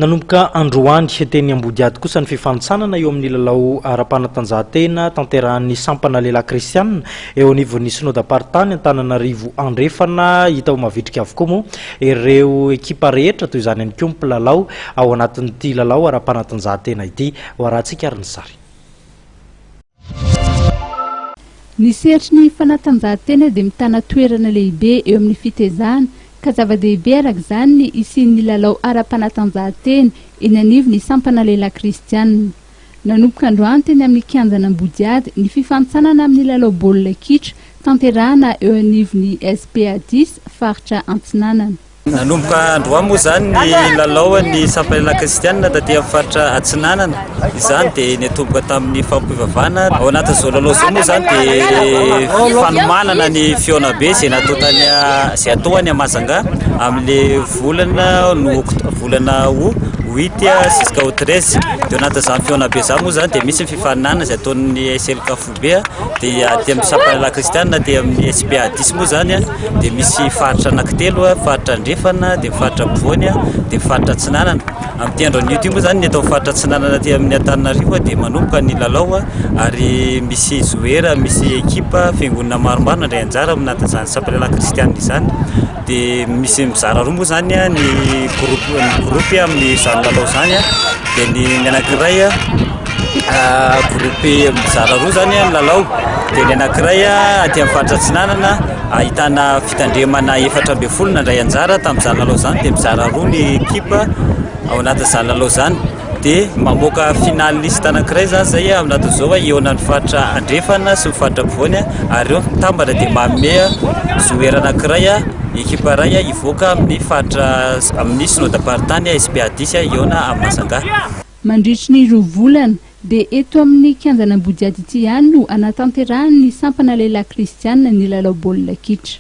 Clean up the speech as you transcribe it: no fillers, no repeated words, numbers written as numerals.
nanomboka androany teny Ambodiady kosa ny fifanitsanana eo amin'ny lalao ara-panatanjahantena tanterahan'ny sampana lehilahy kristianina eo anivon'ny synodam-paritany Antananarivo andrefana hita ho mavitrika avokoa moa ireo ekipa rehetra toy izany ihany koa mpilalao ao anatin'ity lalao ara-panatanjahantena ity ho arahantsika ary ny sary. Ny sehatry ny fanatanjahantena dia mitana toerana lehibe eo amin'ny fitezahana ka zava-dehibe araka izany ny isian'ny lalao ara-panatanjahantena eny anivon'ny sampana lehilahy kristianina. Nanomboka androany teny amin'ny kianjana Ambodiady ny fifanitsanana amin'ny lalao baolina kitra tanterahana eo anivon'ny SPA 10 faritra Antsinanana. Nanomboka androany moa zany ny lalao ny sampana lehilahy kristianina taty amin'ny faritra Antsinanana. Izany dia nitomboka tamin'ny fampivavahana ao anatin'izao lalao izao moa zany dia fanomanana ny fiona be izay natao tany izay atao any Amazanga amin'ilay volana huit jusqu'au 13 dia anatin'izany fiona be izany moa zany dia misy ny fifaninana izay ataon'ny SLKF be dia aty amin'ny sampana lehilahy kristianina dia amin'ny SPA 10 moa zany dia misy faritra anankitelo faritra Andrefana dia faritra Ampovoany dia faritra Antsinanana. Amin'ity andron'io ity moa zany ny atao faritra Antsinanana aty amin'ny Antananarivo dia manomboka ny lalao ary misy joueur misy ekipa fiangonana maromaro nandray anjara amin'izany sampana lehilahy kristianina izany dia misy mizara roa moa zany ny groupe amin'izany lalao izany dia ny anankiray groupe mizara roa zany ny lalao dia ny anankiray aty amin'ny faritra Antsinanana ahitana fitandremana 400 nandray anjara tamin'izany lalao izany dia mizara roa ny ekipa ao anatin'izany lalao izany dia mamoaka finaliste anankiray zany zay amin'izao eo amin'ny faritra Andrefana sy ny faritra Ampovoany ary eo mitambatra dia manome joueur anankiray ekipa iray hivoaka amin'ny faritra amin'ny synodam-paritany SPA 10 eo amin'ny Masanga. Mandritry ny 2 volana dia eto amin'ny kianjana Ambodiady ity ihany no anatanterahany ny sampana lehilahy kristianina ny lalao baolina kitra.